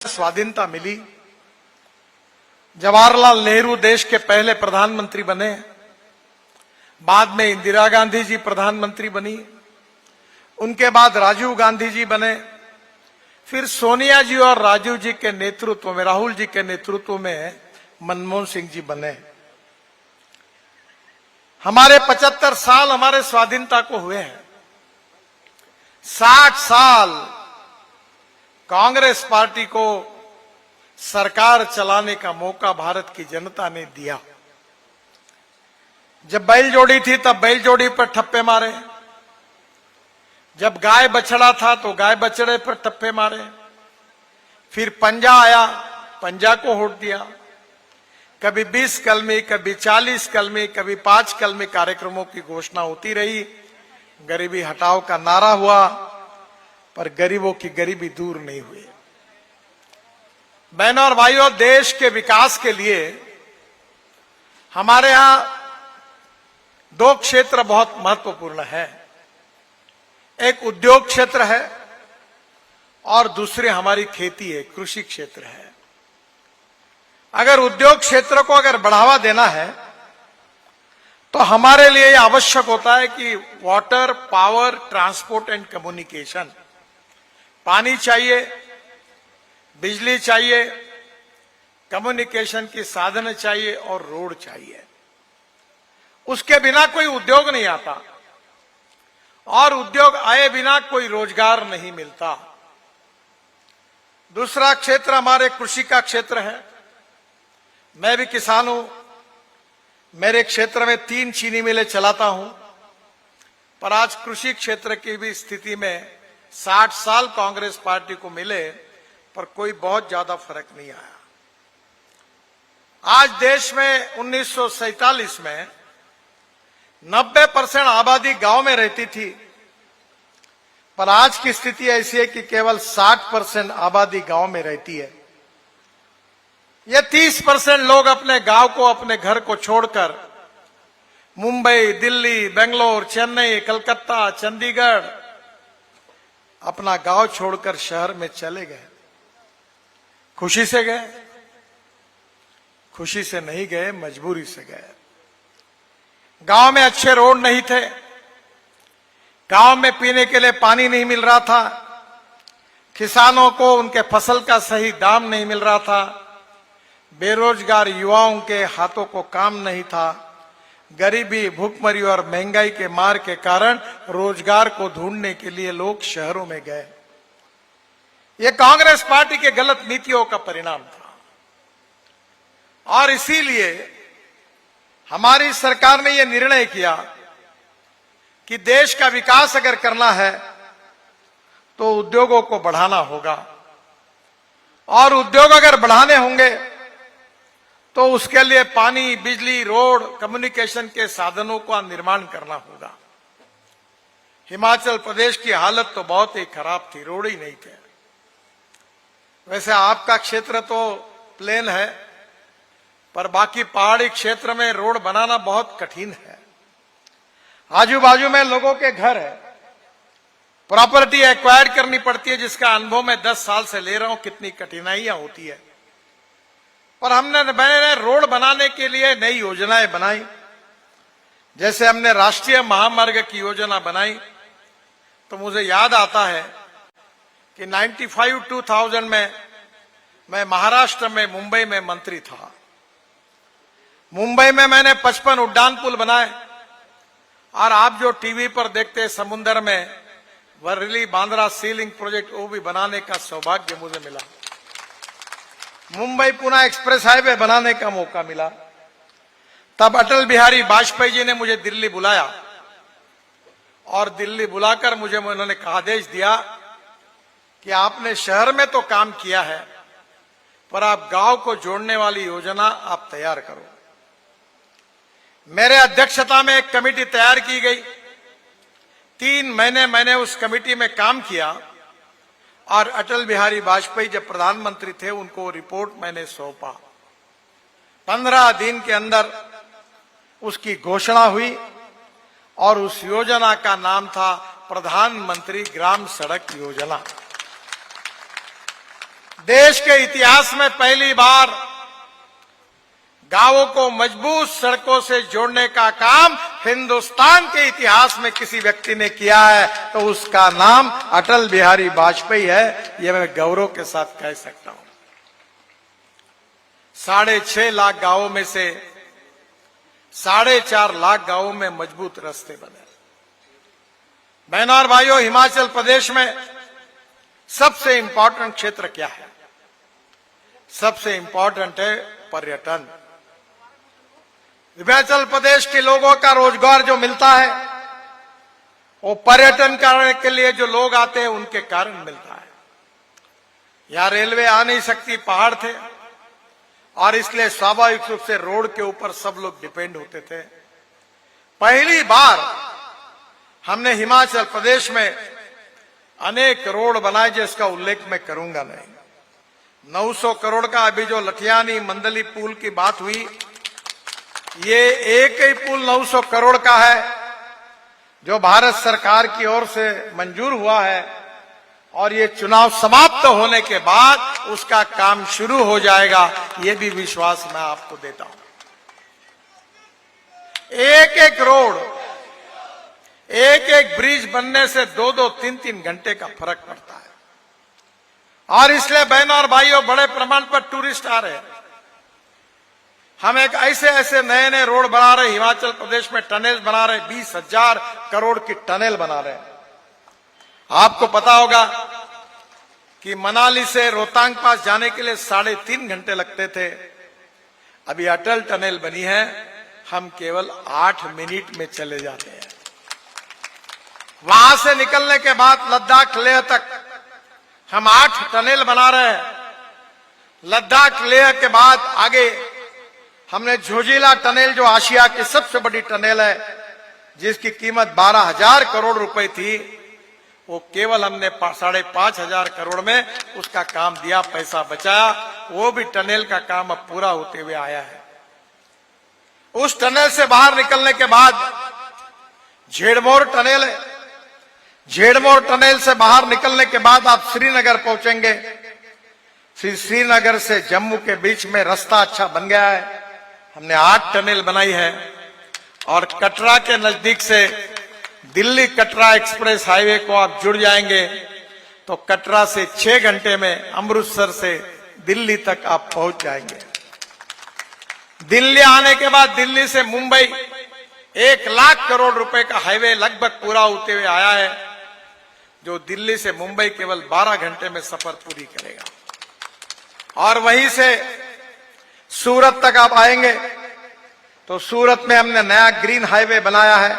स्वाधीनता मिली, जवाहरलाल नेहरू देश के पहले प्रधानमंत्री बने, बाद में इंदिरा गांधी जी प्रधानमंत्री बनी, उनके बाद राजीव गांधी जी बने, फिर सोनिया जी और राजीव जी के नेतृत्व में, राहुल जी के नेतृत्व में मनमोहन सिंह जी बने। हमारे 75 साल हमारे स्वाधीनता को हुए हैं। 60 साल कांग्रेस पार्टी को सरकार चलाने का मौका भारत की जनता ने दिया। जब बैल जोड़ी थी तब बैल जोड़ी पर ठप्पे मारे, जब गाय बछड़ा था तो गाय बछड़े पर ठप्पे मारे, फिर पंजा आया, पंजा को वोट दिया। कभी 20 कलमी, कभी 40 कलमी, कभी 5 कलमी कार्यक्रमों की घोषणा होती रही। गरीबी हटाओ का नारा हुआ, पर गरीबों की गरीबी दूर नहीं हुई। बहनों और भाइयों, देश के विकास के लिए हमारे यहां 2 क्षेत्र बहुत महत्वपूर्ण है। एक उद्योग क्षेत्र है और दूसरे हमारी खेती है, कृषि क्षेत्र है। अगर उद्योग क्षेत्र को अगर बढ़ावा देना है तो हमारे लिए यह आवश्यक होता है कि water, power, transport and communication, पानी चाहिए, बिजली चाहिए, कम्युनिकेशन की साधन चाहिए और रोड चाहिए। उसके बिना कोई उद्योग नहीं आता और उद्योग आए बिना कोई रोजगार नहीं मिलता। दूसरा क्षेत्र हमारे कृषि का क्षेत्र है। मैं भी किसान हूं। मेरे क्षेत्र में 3 चीनी मिलें चलाता हूं, पर आज कृषि क्षेत्र की भी स्थिति में 60 साल कांग्रेस पार्टी को मिले पर कोई बहुत ज्यादा फर्क नहीं आया। आज देश में 1947 में 90% आबादी गांव में रहती थी, पर आज की स्थिति ऐसी है कि केवल 60% आबादी गांव में रहती है। ये 30% लोग अपने गांव को, अपने घर को छोड़कर मुंबई, दिल्ली, बेंगलोर, चेन्नई, कलकत्ता, चंडीगढ़ अपना गांव छोड़कर शहर में चले गए। खुशी से गए? खुशी से नहीं गए, मजबूरी से गए। गांव में अच्छे रोड नहीं थे, गांव में पीने के लिए पानी नहीं मिल रहा था, किसानों को उनके फसल का सही दाम नहीं मिल रहा था, बेरोजगार युवाओं के हाथों को काम नहीं था। गरीबी, भूखमरी और महंगाई के मार के कारण रोजगार को ढूंढने के लिए लोग शहरों में गए। यह कांग्रेस पार्टी के गलत नीतियों का परिणाम था और इसीलिए हमारी सरकार ने यह निर्णय किया कि देश का विकास अगर करना है तो उद्योगों को बढ़ाना होगा और उद्योग अगर बढ़ाने होंगे तो उसके लिए पानी, बिजली, रोड, कम्युनिकेशन के साधनों का निर्माण करना होगा। हिमाचल प्रदेश की हालत तो बहुत ही खराब थी, रोड ही नहीं थे। वैसे आपका क्षेत्र तो प्लेन है, पर बाकी पहाड़ी क्षेत्र में रोड बनाना बहुत कठिन है। आजू बाजू में लोगों के घर है, प्रॉपर्टी एक्वायर करनी पड़ती है, जिसका अनुभव मैं 10 साल से ले रहा हूं, कितनी कठिनाइयां होती है। और मैंने रोड बनाने के लिए नई योजनाएं बनाई। जैसे हमने राष्ट्रीय महामार्ग की योजना बनाई, तो मुझे याद आता है कि 95-2000 में मैं महाराष्ट्र में, मुंबई में मंत्री था। मुंबई में मैंने 55 उड्डान पुल बनाए और आप जो टीवी पर देखते हैं समुद्र में वर्ली बांद्रा सीलिंग प्रोजेक्ट, वो भी बनाने का सौभाग्य मुझे मिला। मुंबई पुणे एक्सप्रेस हाईवे बनाने का मौका मिला। तब अटल बिहारी वाजपेयी जी ने मुझे दिल्ली बुलाया और दिल्ली बुलाकर मुझे उन्होंने आदेश दिया कि आपने शहर में तो काम किया है, पर आप गांव को जोड़ने वाली योजना आप तैयार करो। मेरे अध्यक्षता में एक कमेटी तैयार की गई। 3 महीने मैंने उस कमेटी में काम किया और अटल बिहारी वाजपेयी जब प्रधानमंत्री थे उनको रिपोर्ट मैंने सौंपा। 15 दिन के अंदर उसकी घोषणा हुई और उस योजना का नाम था प्रधानमंत्री ग्राम सड़क योजना। देश के इतिहास में पहली बार गांवों को मजबूत सड़कों से जोड़ने का काम हिंदुस्तान के इतिहास में किसी व्यक्ति ने किया है तो उसका नाम अटल बिहारी वाजपेयी है। यह मैं गौरव के साथ कह सकता हूं। 6.5 लाख गांवों में से 4.5 लाख गांवों में मजबूत रास्ते बने। बहनों और भाइयों, हिमाचल प्रदेश में सबसे इंपॉर्टेंट क्षेत्र क्या है? सबसे इंपॉर्टेंट है पर्यटन। हिमाचल प्रदेश के लोगों का रोजगार जो मिलता है वो पर्यटन करने के लिए जो लोग आते हैं उनके कारण मिलता है। यहां रेलवे आ नहीं सकती, पहाड़ थे, और इसलिए स्वाभाविक रूप से रोड के ऊपर सब लोग डिपेंड होते थे। पहली बार हमने हिमाचल प्रदेश में अनेक रोड बनाए जिसका उल्लेख मैं करूंगा नहीं। 900 करोड़ का अभी जो लठियानी मंदली पुल की बात हुई, ये एक ही पुल 900 करोड़ का है जो भारत सरकार की ओर से मंजूर हुआ है, और ये चुनाव समाप्त होने के बाद उसका काम शुरू हो जाएगा, ये भी विश्वास मैं आपको देता हूं। एक एक रोड, एक एक ब्रिज बनने से 2-2, 3-3 घंटे का फर्क पड़ता है। और इसलिए बहनों और भाइयों, बड़े प्रमाण पर टूरिस्ट आ रहे हैं। हम एक ऐसे नए नए रोड बना रहे, हिमाचल प्रदेश में टनल बना रहे, 20,000 करोड़ की टनल बना रहे। आपको पता होगा कि मनाली से रोहतांग पास जाने के लिए 3.5 घंटे लगते थे। अभी अटल टनल बनी है, हम केवल 8 मिनट में चले जाते हैं। वहां से निकलने के बाद लद्दाख लेह तक हम 8 टनल बना रहे हैं। लद्दाख लेह के बाद आगे हमने झोजिला टनल, जो आशिया की सबसे बड़ी टनल है, जिसकी कीमत 12,000 करोड़ रुपए थी, वो केवल हमने 5,500 करोड़ में उसका काम दिया, पैसा बचाया। वो भी टनल का काम अब पूरा होते हुए आया है। उस टनल से बाहर निकलने के बाद झेड़मोर टनल है। झेड़मोर टनल से बाहर निकलने के बाद आप श्रीनगर पहुंचेंगे। श्रीनगर से जम्मू के बीच में रास्ता अच्छा बन गया है, हमने 8 टनल बनाई है। और कटरा के नजदीक से दिल्ली कटरा एक्सप्रेस हाईवे को आप जुड़ जाएंगे तो कटरा से 6 घंटे में अमृतसर से दिल्ली तक आप पहुंच जाएंगे। दिल्ली आने के बाद दिल्ली से मुंबई 1 लाख करोड़ रुपए का हाईवे लगभग पूरा होते हुए आया है, जो दिल्ली से मुंबई केवल 12 घंटे में सफर पूरी करेगा। और वहीं से सूरत तक आप आएंगे तो सूरत में हमने नया ग्रीन हाईवे बनाया है।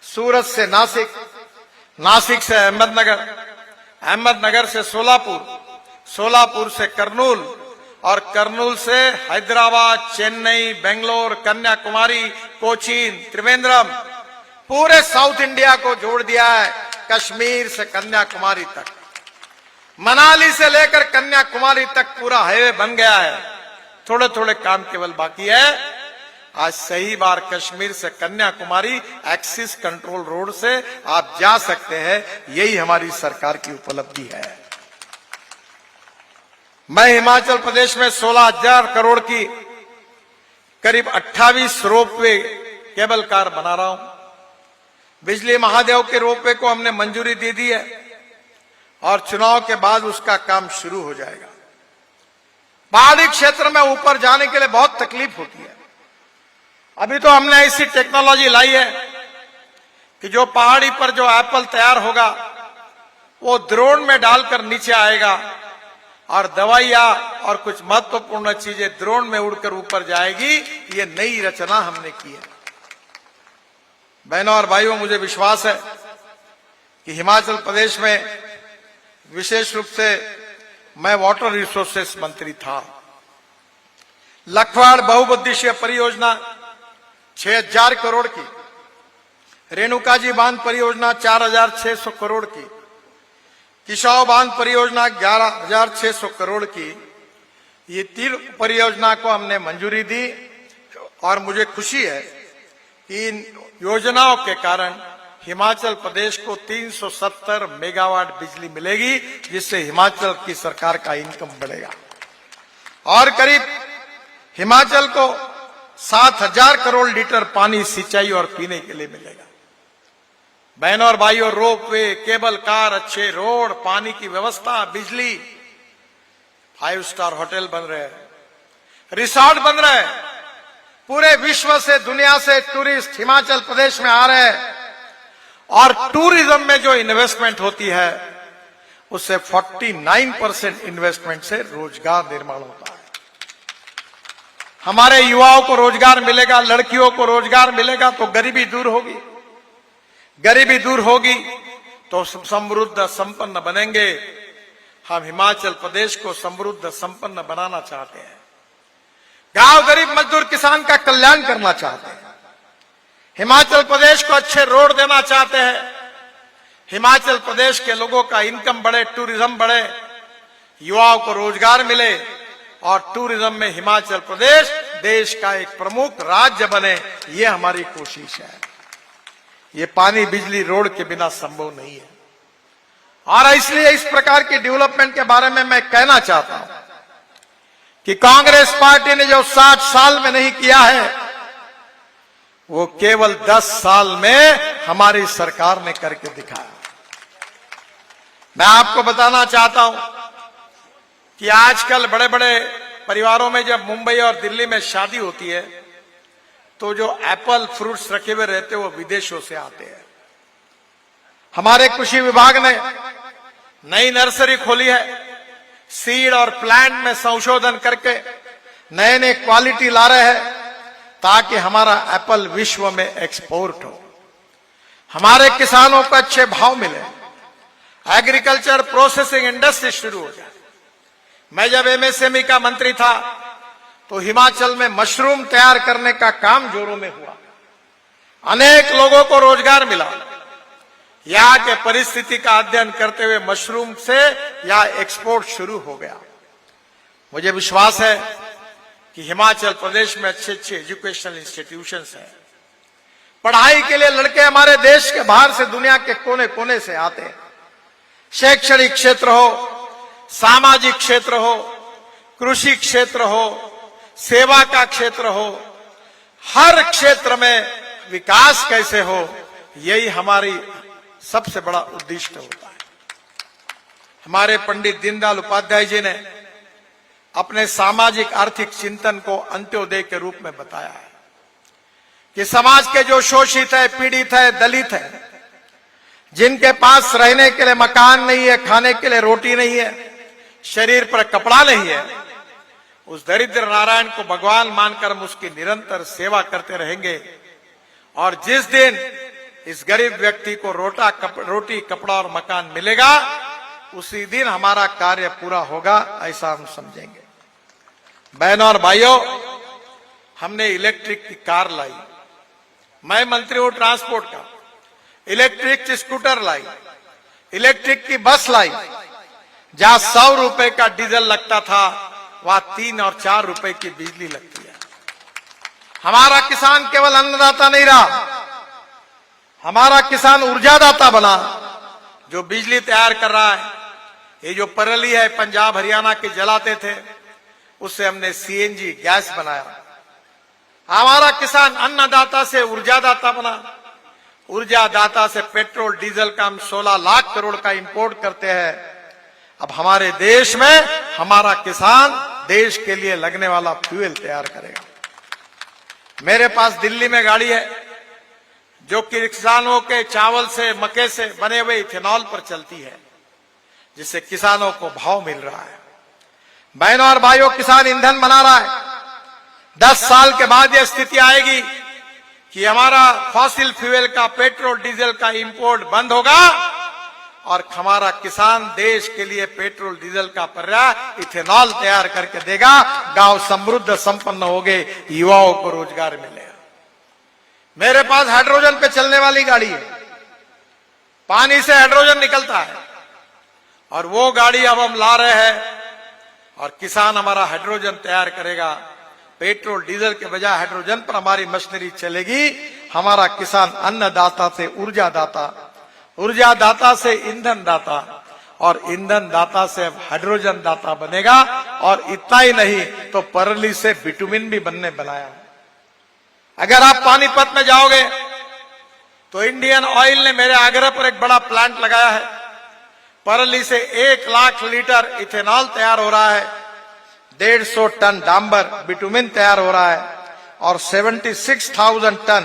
सूरत से नासिक, नासिक से अहमदनगर, अहमदनगर से सोलापुर, सोलापुर से करनूल, और करनूल से हैदराबाद, चेन्नई, बेंगलोर, कन्याकुमारी, कोचीन, त्रिवेंद्रम, पूरे साउथ इंडिया को जोड़ दिया है। कश्मीर से कन्याकुमारी तक, मनाली से लेकर कन्याकुमारी तक पूरा हाईवे बन गया है। थोड़े थोड़े काम केवल बाकी है। आज सही बार कश्मीर से कन्याकुमारी एक्सिस कंट्रोल रोड से आप जा सकते हैं। यही हमारी सरकार की उपलब्धि है। मैं हिमाचल प्रदेश में 16,000 करोड़ की करीब 28 रोपवे केबल कार बना रहा हूं। बिजली महादेव के रोपवे को हमने मंजूरी दे दी है और चुनाव के बाद उसका काम शुरू हो जाएगा। पहाड़ी क्षेत्र में ऊपर जाने के लिए बहुत तकलीफ होती है। अभी तो हमने ऐसी टेक्नोलॉजी लाई है कि जो पहाड़ी पर जो एप्पल तैयार होगा वो ड्रोन में डालकर नीचे आएगा, और दवाइयां और कुछ महत्वपूर्ण चीजें ड्रोन में उड़कर ऊपर जाएगी। ये नई रचना हमने की है। बहनों और भाइयों, मुझे विश्वास है कि हिमाचल प्रदेश में विशेष रूप से मैं वाटर रिसोर्सेस मंत्री था। लखवाड़ बहुउद्देशीय परियोजना 6,000 करोड़ की, रेणुका जी बांध परियोजना 4,600 करोड़ की, किशाव बांध परियोजना 11,600 करोड़ की, ये 3 परियोजना को हमने मंजूरी दी। और मुझे खुशी है कि इन योजनाओं के कारण हिमाचल प्रदेश को 370 मेगावाट बिजली मिलेगी, जिससे हिमाचल की सरकार का इनकम बढ़ेगा और करीब हिमाचल को 7,000 करोड़ लीटर पानी सिंचाई और पीने के लिए मिलेगा। बहनों और भाइयों, रोपवे, केबल कार, अच्छे रोड, पानी की व्यवस्था, बिजली, 5 स्टार होटल बन रहे हैं, रिसोर्ट बन रहे हैं। पूरे विश्व से, दुनिया से टूरिस्ट हिमाचल प्रदेश में आ रहे हैं और टूरिज्म में जो इन्वेस्टमेंट होती है उससे 49% इन्वेस्टमेंट से रोजगार निर्माण होता है। हमारे युवाओं को रोजगार मिलेगा, लड़कियों को रोजगार मिलेगा तो गरीबी दूर होगी। गरीबी दूर होगी तो समृद्ध संपन्न बनेंगे। हम हिमाचल प्रदेश को समृद्ध संपन्न बनाना चाहते हैं। गांव, गरीब, मजदूर, किसान का कल्याण करना चाहते हैं। हिमाचल प्रदेश को अच्छे रोड देना चाहते हैं। हिमाचल प्रदेश के लोगों का इनकम बढ़े, टूरिज्म बढ़े, युवाओं को रोजगार मिले और टूरिज्म में हिमाचल प्रदेश देश का एक प्रमुख राज्य बने, ये हमारी कोशिश है। ये पानी, बिजली, रोड के बिना संभव नहीं है और इसलिए इस प्रकार की डेवलपमेंट के बारे में मैं कहना चाहता हूं कि कांग्रेस पार्टी ने जो 60 साल में नहीं किया है वो केवल 10 साल में हमारी सरकार ने करके दिखाया। मैं आपको बताना चाहता हूं कि आजकल बड़े बड़े परिवारों में जब मुंबई और दिल्ली में शादी होती है तो जो एप्पल फ्रूट्स रखे हुए रहते हैं वो विदेशों से आते हैं। हमारे कृषि विभाग ने नई नर्सरी खोली है, सीड और प्लांट में संशोधन करके नए नए क्वालिटी ला रहे हैं ताकि हमारा एप्पल विश्व में एक्सपोर्ट हो, हमारे किसानों को अच्छे भाव मिले, एग्रीकल्चर प्रोसेसिंग इंडस्ट्री शुरू हो जाए। मैं जब एमएसएमई का मंत्री था तो हिमाचल में मशरूम तैयार करने का काम जोरों में हुआ, अनेक लोगों को रोजगार मिला। यहाँ के परिस्थिति का अध्ययन करते हुए मशरूम से यहाँ एक्सपोर्ट शुरू हो गया। मुझे विश्वास है कि हिमाचल प्रदेश में अच्छे अच्छे एजुकेशनल इंस्टीट्यूशंस हैं। पढ़ाई के लिए लड़के हमारे देश के बाहर से, दुनिया के कोने कोने से आते हैं। शैक्षणिक क्षेत्र हो, सामाजिक क्षेत्र हो, कृषि क्षेत्र हो, सेवा का क्षेत्र हो, हर क्षेत्र में विकास कैसे हो, यही हमारी सबसे बड़ा उद्देश्य होता है। हमारे पंडित दीनदयाल उपाध्याय जी ने अपने सामाजिक आर्थिक चिंतन को अंत्योदय के रूप में बताया है कि समाज के जो शोषित है, पीड़ित है, दलित है, जिनके पास रहने के लिए मकान नहीं है, खाने के लिए रोटी नहीं है, शरीर पर कपड़ा नहीं है, उस दरिद्र नारायण को भगवान मानकर हम उसकी निरंतर सेवा करते रहेंगे और जिस दिन इस गरीब व्यक्ति को रोटी, कपड़ा और मकान मिलेगा उसी दिन हमारा कार्य पूरा होगा, ऐसा हम समझेंगे। बहनों और भाइयों, हमने इलेक्ट्रिक की कार लाई, मैं मंत्री हूं ट्रांसपोर्ट का, इलेक्ट्रिक स्कूटर लाई, इलेक्ट्रिक की बस लाई। जहां 100 रुपए का डीजल लगता था वहां 3 और 4 रुपए की बिजली लगती है। हमारा किसान केवल अन्नदाता नहीं रहा, हमारा किसान ऊर्जादाता बना, जो बिजली तैयार कर रहा है। ये जो पराली है पंजाब हरियाणा के जलाते थे, उससे हमने सीएनजी गैस बनाया। हमारा किसान अन्नदाता से ऊर्जादाता बना, ऊर्जादाता से पेट्रोल डीजल का हम 16 लाख करोड़ का इंपोर्ट करते हैं। अब हमारे देश में हमारा किसान देश के लिए लगने वाला फ्यूल तैयार करेगा। मेरे पास दिल्ली में गाड़ी है जो कि किसानों के चावल से, मक्के से बने हुए इथेनॉल पर चलती है, जिससे किसानों को भाव मिल रहा है। बहनों और भाइयों, किसान ईंधन बना रहा है। 10 साल के बाद यह स्थिति आएगी कि हमारा फॉसिल फ्यूल का, पेट्रोल डीजल का इंपोर्ट बंद होगा और हमारा किसान देश के लिए पेट्रोल डीजल का पर्याय इथेनॉल तैयार करके देगा। गांव समृद्ध संपन्न हो गए, युवाओं को रोजगार मिलेगा। मेरे पास हाइड्रोजन पे चलने वाली गाड़ी है, पानी से हाइड्रोजन निकलता है और वो गाड़ी अब हम ला रहे हैं और किसान हमारा हाइड्रोजन तैयार करेगा। पेट्रोल डीजल के बजाय हाइड्रोजन पर हमारी मशीनरी चलेगी। हमारा किसान अन्नदाता से ऊर्जा दाता, ऊर्जा दाता से ईंधन दाता और ईंधन दाता से अब हाइड्रोजन दाता बनेगा। और इतना ही नहीं तो परली से बिटुमिन भी बनने बनाया। अगर आप पानीपत में जाओगे तो इंडियन ऑयल ने मेरे आग्रह पर एक बड़ा प्लांट लगाया है। परली से 1 लाख लीटर इथेनॉल तैयार हो रहा है, 150 टन डांबर बिटुमिन तैयार हो रहा है और 76,000 tonne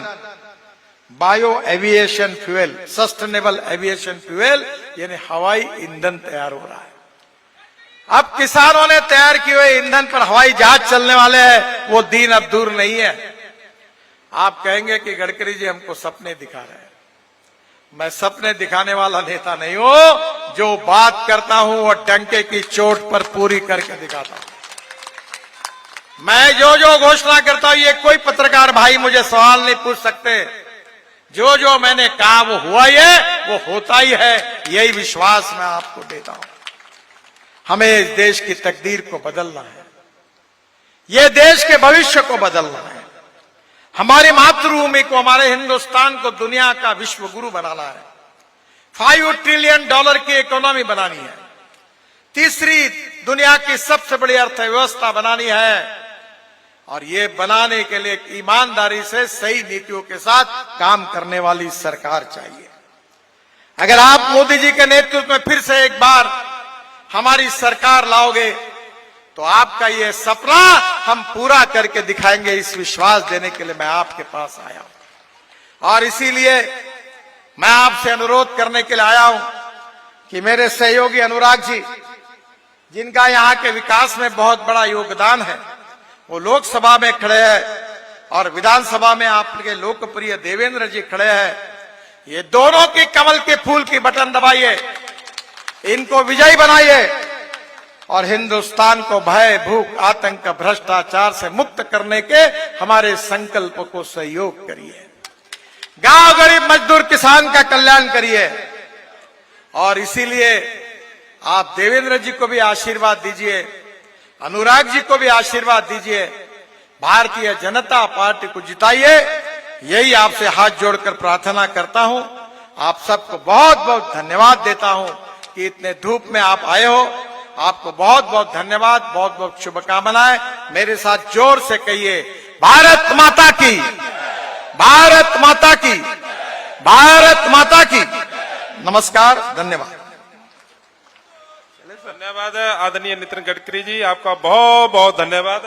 bio aviation fuel, sustainable aviation fuel यानी हवाई ईंधन तैयार हो रहा है। अब किसानों ने तैयार किए हुए ईंधन पर हवाई जहाज चलने वाले हैं, वो दिन अब दूर नहीं है। आप कहेंगे कि गडकरी जी हमको सपने दिखा रहे हैं। मैं सपने दिखाने वाला नेता नहीं हूं, जो बात करता हूं वो डंके की चोट पर पूरी करके दिखाता हूं। मैं जो जो घोषणा करता हूं, ये कोई पत्रकार भाई मुझे सवाल नहीं पूछ सकते। जो जो मैंने कहा वो हुआ ही है, वो होता ही है, यही विश्वास मैं आपको देता हूं। हमें इस देश की तकदीर को बदलना है, ये देश के भविष्य को बदलना है, हमारी मातृभूमि को, हमारे हिंदुस्तान को दुनिया का विश्व गुरु बनाना है, $5 ट्रिलियन की इकोनॉमी बनानी है, तीसरी दुनिया की सबसे बड़ी अर्थव्यवस्था बनानी है। और ये बनाने के लिए ईमानदारी से सही नीतियों के साथ काम करने वाली सरकार चाहिए। अगर आप मोदी जी के नेतृत्व में फिर से एक बार हमारी सरकार लाओगे तो आपका ये सपना हम पूरा करके दिखाएंगे। इस विश्वास देने के लिए मैं आपके पास आया हूं और इसीलिए मैं आपसे अनुरोध करने के लिए आया हूं कि मेरे सहयोगी अनुराग जी, जिनका यहां के विकास में बहुत बड़ा योगदान है, वो लोकसभा में खड़े हैं और विधानसभा में आपके लोकप्रिय देवेंद्र जी खड़े हैं। ये दोनों की कमल के फूल की बटन दबाइए, इनको विजयी बनाइए और हिंदुस्तान को भय, भूख, आतंक, भ्रष्टाचार से मुक्त करने के हमारे संकल्प को सहयोग करिए। गांव गरीब मजदूर किसान का कल्याण करिए। और इसीलिए आप देवेंद्र जी को भी आशीर्वाद दीजिए, अनुराग जी को भी आशीर्वाद दीजिए, भारतीय जनता पार्टी को जिताइए। यही आपसे हाथ जोड़कर प्रार्थना करता हूं। आप सबको बहुत बहुत धन्यवाद देता हूं कि इतने धूप में आप आए हो। आपको बहुत बहुत धन्यवाद, बहुत बहुत शुभकामनाएं। मेरे साथ जोर से कहिए, भारत माता की, भारत माता की, भारत माता की। नमस्कार, धन्यवाद। धन्यवाद आदरणीय नितिन गडकरी जी, आपका बहुत बहुत धन्यवाद।